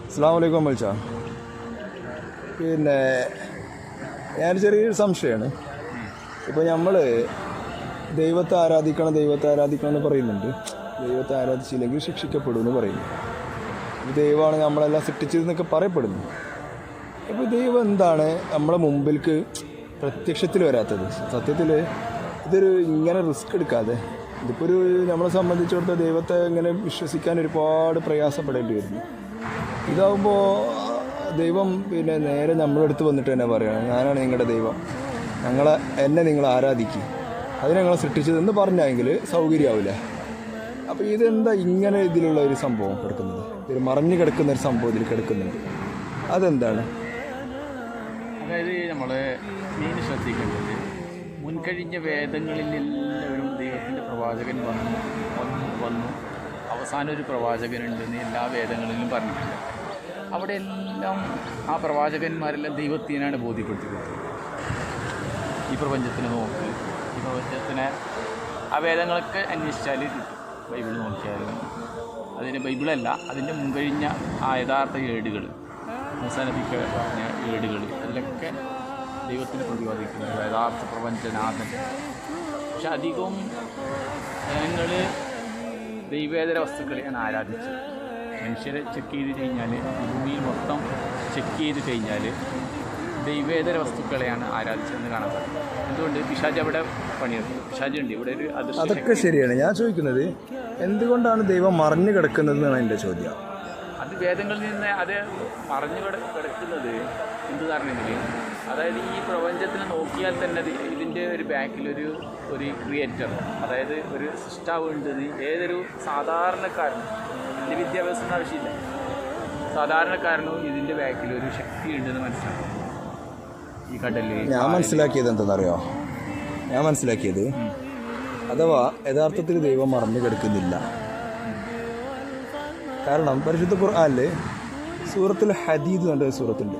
അസ്സലാമു അലൈക്കും വിളിച്ചാ. പിന്നെ ഞാൻ ചെറിയൊരു സംശയമാണ്. ഇപ്പോൾ നമ്മൾ ദൈവത്തെ ആരാധിക്കണം എന്ന് പറയുന്നുണ്ട്. ദൈവത്തെ ആരാധിച്ചില്ലെങ്കിൽ ശിക്ഷിക്കപ്പെടുമെന്ന് പറയുന്നു. ദൈവമാണ് നമ്മളെല്ലാം സൃഷ്ടിച്ചതെന്നൊക്കെ പറയപ്പെടുന്നു. ഇപ്പോൾ ദൈവം എന്താണ് നമ്മളെ മുമ്പിലേക്ക് പ്രത്യക്ഷത്തിൽ വരാത്തത്? സത്യത്തിൽ ഇതൊരു ഇങ്ങനെ റിസ്ക് എടുക്കാതെ, ഇതിപ്പോൾ ഒരു നമ്മളെ സംബന്ധിച്ചിടത്തോളം ദൈവത്തെ ഇങ്ങനെ വിശ്വസിക്കാൻ ഒരുപാട് പ്രയാസപ്പെടേണ്ടി വരുന്നു. ഇതാവുമ്പോൾ ദൈവം പിന്നെ നേരെ നമ്മളെടുത്ത് വന്നിട്ട് തന്നെ പറയുകയാണ്, ഞാനാണ് നിങ്ങളുടെ ദൈവം, എന്നെ നിങ്ങൾ ആരാധിക്കുക, അതിന് ഞങ്ങളെ സൃഷ്ടിച്ചതെന്ന് പറഞ്ഞെങ്കിൽ സൗകര്യമാവില്ല. അപ്പോൾ ഇതെന്താ ഇങ്ങനെ ഇതിലുള്ള ഒരു സംഭവം കിടക്കുന്നത്? ഇതിൽ മറഞ്ഞു കിടക്കുന്ന ഒരു സംഭവം ഇതിൽ കിടക്കുന്നുണ്ട്. അതെന്താണ്? അതായത് നമ്മൾ മെയിൻ ശ്രദ്ധിക്കേണ്ടത്, മുൻകഴിഞ്ഞ വേദങ്ങളിൽ എല്ലാവരും ദൈവത്തിൻ്റെ പ്രവാചകൻ വന്നു അവസാനം ഒരു പ്രവാചകനുണ്ടെന്ന് എല്ലാ വേദങ്ങളിലും പറഞ്ഞിട്ടുണ്ട്. അവിടെ എല്ലാം ആ പ്രവാചകന്മാരെല്ലാം ദൈവത്തിനാണ് ബോധ്യപ്പെടുത്തിയത്. ഈ പ്രപഞ്ചത്തിന് നോക്ക്, ഈ പ്രപഞ്ചത്തിനെ ആ വേദങ്ങളൊക്കെ അന്വേഷിച്ചാൽ കിട്ടും. ബൈബിൾ നോക്കിയാലും അതിന് ബൈബിളല്ല, അതിൻ്റെ മുൻകഴിഞ്ഞ ആ യഥാർത്ഥ ഏടുകൾ, മൂസാ നബിക്ക് പറഞ്ഞ ഏടുകൾ, അതിലൊക്കെ ദൈവത്തിന് പ്രതിപാദിക്കുന്നത് യഥാർത്ഥ പ്രപഞ്ചനാഥൻ. പക്ഷെ അധികവും ജനങ്ങൾ ദൈവേതര വസ്തുക്കളെയാണ് ആരാധിച്ചത്. മനുഷ്യരെ ചെക്ക് ചെയ്ത് കഴിഞ്ഞാൽ, ഭൂമിയിൽ മൊത്തം ചെക്ക് ചെയ്ത് കഴിഞ്ഞാൽ ദൈവേതര വസ്തുക്കളെയാണ് ആരാധിച്ചതെന്ന് കാണാൻ സാധിക്കും. എന്തുകൊണ്ട്? പിശാച് അവിടെ പണിയെടുക്കും. പിശാച് ഉണ്ട് ഇവിടെ ഒരു അതൊക്കെ ശരിയാണ്. ഞാൻ ചോദിക്കുന്നത് എന്തുകൊണ്ടാണ് ദൈവം മറഞ്ഞു കിടക്കുന്നതെന്നാണ് എൻ്റെ ചോദ്യം. അത് വേദങ്ങളിൽ നിന്ന് അത് മറഞ്ഞു കിടക്കുന്നത് എന്ത് പറഞ്ഞെങ്കിൽ, അതായത് ഈ പ്രപഞ്ചത്തിന് നോക്കിയാൽ തന്നെ ഇതിൻ്റെ ഒരു ബാക്കിലൊരു ക്രിയേറ്റർ, അതായത് ഒരു സൃഷ്ടാവ് ഉണ്ടെന്ന് ഏതൊരു സാധാരണക്കാരനും, വലിയ വിദ്യാഭ്യാസത്തിന് ആവശ്യമില്ല, സാധാരണക്കാരനും ഇതിൻ്റെ ബാക്കിലൊരു ശക്തി ഉണ്ടെന്ന് മനസ്സിലാക്കും. ഈ കടലിൽ ഞാൻ മനസ്സിലാക്കിയത് എന്തെന്നറിയോ? അഥവാ യഥാർത്ഥത്തിൽ ദൈവം മറന്നു കിടക്കുന്നില്ല. കാരണം പരിശുദ്ധ ഖുർആനിൽ സൂറത്തുൽ ഹദീദ് എന്ന സൂറത്തുണ്ട്.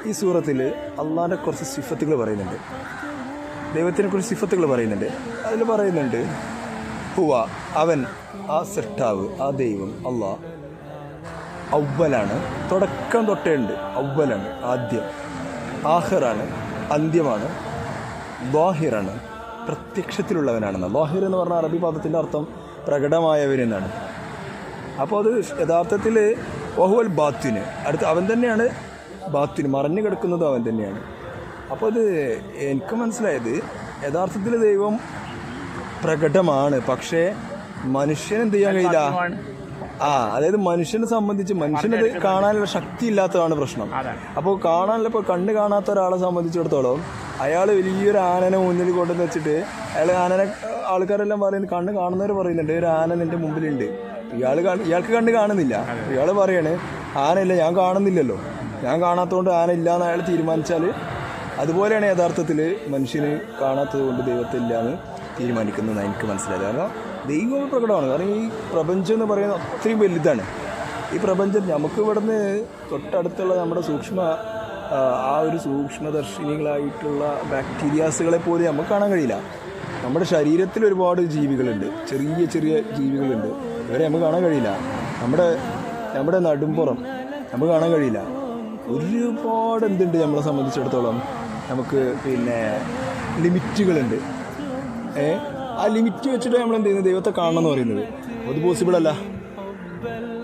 ഈ സൂറത്തിൽ അള്ളാഹിൻ്റെ കുറച്ച് സിഫത്തുകൾ പറയുന്നുണ്ട്, ദൈവത്തിനെ കുറിച്ച് സിഫത്തുകൾ പറയുന്നുണ്ട്. അതിൽ പറയുന്നുണ്ട്, ഹുവ, അവൻ, ആ സൃഷ്ടാവ്, ആ ദൈവം അള്ളാഹ്, അവ്വലാണ്, തുടക്കം തൊട്ടേ ഉണ്ട്, അവ്വലാണ് ആദ്യം, ആഹിറാണ് അന്ത്യമാണ്, ലാഹിറാണ് പ്രത്യക്ഷത്തിലുള്ളവനാണെന്ന്. ലാഹിർ എന്ന് പറഞ്ഞാൽ അറബി പദത്തിൻ്റെ അർത്ഥം പ്രകടമായവനെന്നാണ്. അപ്പോൾ അത് യഥാർത്ഥത്തിൽ വഹുവൽ ബാത്തിന്, അടുത്ത് അവൻ തന്നെയാണ് ബാത്തിന്, മറഞ്ഞു കിടക്കുന്നതും അവൻ തന്നെയാണ്. അപ്പോൾ അത് എനിക്ക് മനസ്സിലായത് യഥാർത്ഥത്തിൽ ദൈവം പ്രകടമാണ്, പക്ഷേ മനുഷ്യനെന്ത് ചെയ്യാൻ കഴിയില്ല. അതായത് മനുഷ്യനെ സംബന്ധിച്ച് മനുഷ്യനത് കാണാനുള്ള ശക്തി ഇല്ലാത്തതാണ് പ്രശ്നം. അപ്പോൾ കാണാനുള്ള, ഇപ്പോൾ കണ്ണ് കാണാത്ത ഒരാളെ സംബന്ധിച്ചിടത്തോളം അയാൾ വലിയൊരു ആനനെ മുന്നിൽ കൊണ്ടുവന്ന് വെച്ചിട്ട് ആൾക്കാരെല്ലാം പറയുന്നത്, കണ്ണ് കാണുന്നവർ പറയുന്നുണ്ട് ഒരു ആന എൻ്റെ മുമ്പിലുണ്ട്, ഇയാൾക്ക് കണ്ണ് കാണുന്നില്ല. ഇയാൾ പറയാണ് ആനയില്ല, ഞാൻ കാണുന്നില്ലല്ലോ, ഞാൻ കാണാത്തതുകൊണ്ട് ആന ഇല്ല എന്ന് അയാൾ തീരുമാനിച്ചാൽ, അതുപോലെയാണ് യഥാർത്ഥത്തിൽ മനുഷ്യന് കാണാത്തത് കൊണ്ട് ദൈവത്തെ ഇല്ല എന്ന് തീരുമാനിക്കുന്നതെന്ന് എനിക്ക് മനസ്സിലായത്. കാരണം ദൈവം പ്രകടമാണ്. കാരണം ഈ പ്രപഞ്ചം എന്ന് പറയുന്നത് അത്രയും വലുതാണ്. ഈ പ്രപഞ്ചം നമുക്ക് ഇവിടുന്ന് തൊട്ടടുത്തുള്ള നമ്മുടെ ആ ഒരു സൂക്ഷ്മദർശിനികളായിട്ടുള്ള ബാക്ടീരിയാസുകളെ പോലും നമുക്ക് കാണാൻ കഴിയില്ല. നമ്മുടെ ശരീരത്തിൽ ഒരുപാട് ജീവികളുണ്ട്, ചെറിയ ചെറിയ ജീവികളുണ്ട്, ഇവരെ നമുക്ക് കാണാൻ കഴിയില്ല. നമ്മുടെ നടുമ്പുറം നമുക്ക് കാണാൻ കഴിയില്ല. ഒരുപാട് എന്തുണ്ട് നമ്മളെ സംബന്ധിച്ചിടത്തോളം, നമുക്ക് പിന്നെ ലിമിറ്റുകളുണ്ട്. ആ ലിമിറ്റ് വെച്ചിട്ട് നമ്മൾ എന്ത് ചെയ്യുന്നത്? ദൈവത്തെ കാണണം എന്ന് പറയുന്നത് അത് പോസിബിളല്ല,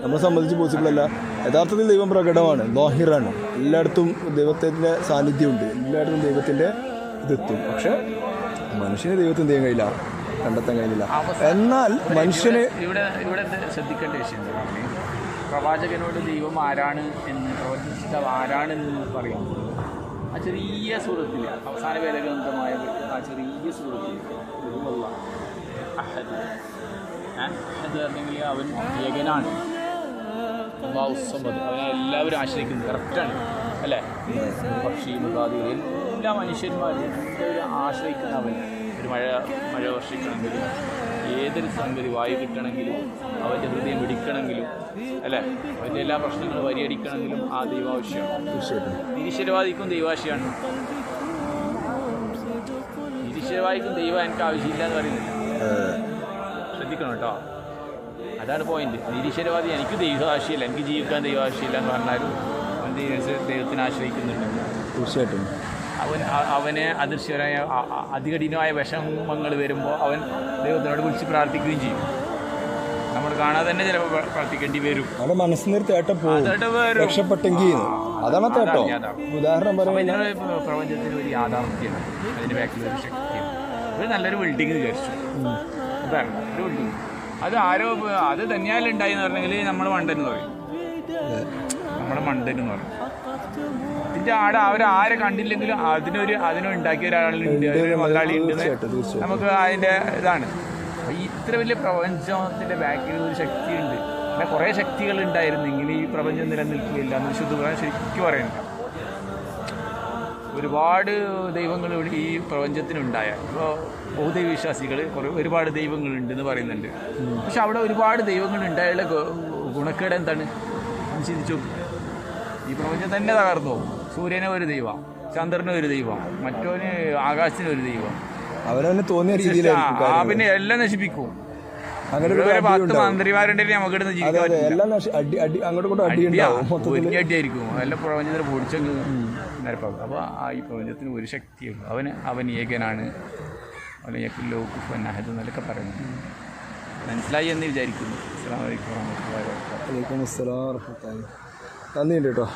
നമ്മളെ സംബന്ധിച്ച് പോസിബിളല്ല. യഥാർത്ഥത്തിൽ ദൈവം പ്രകടമാണ്, ലാഹിറാണ്, എല്ലായിടത്തും ദൈവത്തിൻ്റെ സാന്നിധ്യമുണ്ട്, എല്ലായിടത്തും ദൈവത്തിൻ്റെ ഇതെത്തും. പക്ഷെ മനുഷ്യന് ദൈവത്തെ എന്ത് ചെയ്യാൻ കഴിയില്ല, കണ്ടെത്താൻ കഴിയില്ല. എന്നാൽ മനുഷ്യന് ഇവിടെ ശ്രദ്ധിക്കേണ്ട വിഷയം എന്താണ്? പ്രവാചകനോട് ദൈവം ആരാണ് എന്ന്, പ്രവചിച്ചിട്ട് ആരാണെന്ന് പറയുമ്പോൾ ആ ചെറിയ സൂറത്തിൽ, അവസാന വേദഗ്രന്ഥമായ ആ ചെറിയ സൂറത്തിൽ അഹദ് പറഞ്ഞെങ്കിൽ അവൻ ഏകനാണ്, അവനെ എല്ലാവരും ആശ്രയിക്കുന്നത്. കറക്റ്റാണ് അല്ലേ? പക്ഷി മൃഗാദികൾ എല്ലാ മനുഷ്യന്മാരും എല്ലാവരും ആശ്രയിക്കുന്ന അവൻ. ഒരു മഴ വർഷിക്കണമെങ്കിലും, ഏതൊരു സംഗതി വായു കിട്ടണമെങ്കിലും, അവൻ്റെ ഹൃദയം പിടിക്കണമെങ്കിലും, അല്ലേ, അവൻ്റെ എല്ലാ പ്രശ്നങ്ങളും പരിഹരിക്കണമെങ്കിലും ആ ദൈവാവശ്യമാണ്. നിരീശ്വരവാദിക്കും ദൈവാവശ്യമാണ്. നിരീശ്വരവാദിക്കും ദൈവം എനിക്ക് ആവശ്യമില്ല എന്ന് പറയുന്നില്ല. ശ്രദ്ധിക്കണം കേട്ടോ. അതാണ് പോയിന്റ്. നിരീശ്വരവാദി എനിക്ക് ദൈവഭാഷയില്ല, എനിക്ക് ജീവിക്കാൻ ദൈവഭാഷയില്ല എന്ന് പറഞ്ഞാലും അവൻ ദൈവത്തിനെ ആശ്രയിക്കുന്നുണ്ട്. തീർച്ചയായിട്ടും അവന് അദൃശ്യരായ അതികഠിനമായ വിഷമങ്ങൾ വരുമ്പോൾ അവൻ ദൈവത്തിനോട് വിളിച്ച് പ്രാർത്ഥിക്കുകയും ചെയ്യും. നമ്മൾ കാണാതെ തന്നെ ചിലപ്പോൾ പ്രാർത്ഥിക്കേണ്ടി വരും. അവിടെ മനസ്സിനൊരു തേട്ടം പോകും, രക്ഷപ്പെട്ടെങ്കിൽ അതാണ് തേട്ടോ. ഉദാഹരണം പറയുന്നത് പ്രപഞ്ചത്തിന് ഒരു യാഥാർത്ഥ്യമാണ്, അതിൻ്റെ ബാക്കിൽ ഒരു ശക്തിയാണ്. ഒരു നല്ലൊരു ബിൽഡിങ് വിചാരിച്ചു, അതാണ് ഒരു ബിൽഡിങ്. അത് ആരോ അത് തന്നെയാലുണ്ടായി എന്ന് പറഞ്ഞെങ്കിൽ നമ്മൾ മണ്ടൻ പറയും, നമ്മുടെ മണ്ടൻ എന്ന് പറയും. ഇതിൻ്റെ ആടെ അവരാരെ കണ്ടില്ലെങ്കിലും അതിനുണ്ടാക്കിയ ഒരാളുണ്ട്, മുതലാളി ഉണ്ടെന്ന് നമുക്ക് അതിൻ്റെ ഇതാണ്. ഈ ഇത്ര വലിയ പ്രപഞ്ചത്തിൻ്റെ ബാക്കിൽ ഒരു ശക്തിയുണ്ട്. അങ്ങനെ കുറേ ശക്തികൾ ഉണ്ടായിരുന്നെങ്കിൽ ഈ പ്രപഞ്ചം നിലനിൽക്കുകയില്ല എന്ന് വിശുദ്ധ ഖുർആൻ ശരിക്കും പറയുന്നുണ്ട്. ഒരുപാട് ദൈവങ്ങൾ ഈ പ്രപഞ്ചത്തിനുണ്ടായ, ഇപ്പോൾ ബഹുദൈവ വിശ്വാസികൾ ഒരുപാട് ദൈവങ്ങളുണ്ടെന്ന് പറയുന്നുണ്ട്. പക്ഷെ അവിടെ ഒരുപാട് ദൈവങ്ങൾ ഉണ്ടായുള്ള ഗുണക്കേട് എന്താണ് ചിന്തിച്ചു. ഈ പ്രപഞ്ചം തന്നെ തകർന്നു. സൂര്യന് ഒരു ദൈവം, ചന്ദ്രന് ഒരു ദൈവം, മറ്റോന് ആകാശത്തിന് ഒരു ദൈവം, അവരവന് തോന്നിയ രീതിയിൽ പിന്നെ എല്ലാം നശിപ്പിക്കും. അങ്ങനെ 10 മന്ത്രിമാരുണ്ടെങ്കിൽ നമുക്ക് ഇടുന്ന ജീവിക്കാൻ അടിയായിരിക്കും. എല്ലാം പ്രപഞ്ചത്തിന് പൊടിച്ചങ്ങ് നിരപ്പാക്കും. അപ്പോൾ ഈ പ്രപഞ്ചത്തിന് ഒരു ശക്തിയുള്ളൂ. അവൻ ഏകനാണ്, അവനെയൊക്കെ എന്നൊക്കെ പറയുന്നു. മനസ്സിലായി എന്ന് വിചാരിക്കുന്നു. അസ്സലാമു അലൈക്കും വറഹ്മത്തുള്ളാഹി വബറകാതുഹു. നന്ദിയുണ്ട് കേട്ടോ.